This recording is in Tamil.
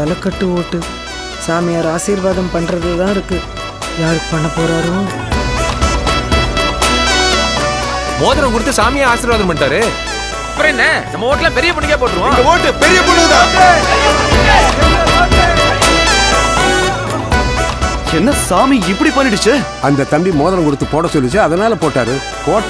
தலைக்கட்டு ஓட்டு. சாமியார் ஆசீர்வாதம் பண்றது தான் இருக்கு. யாருக்கு பண்ண போறாரோ? மோதிரம் கொடுத்து சாமியை ஆசீர்வாதம் பண்ணிட்டாரு. அப்புறம் என்ன, நம்ம ஓட்டுல பெரிய பொண்ணுக்கே போட்டுருவோம். இந்த ஓட்டு பெரிய பொண்ணுதான். என்ன சாமி இப்படி பண்ணிடுச்சு? அந்த தம்பி மோதிரம் கொடுத்து போட சொல்லிச்சு, அதனால போட்டாரு. போட்ட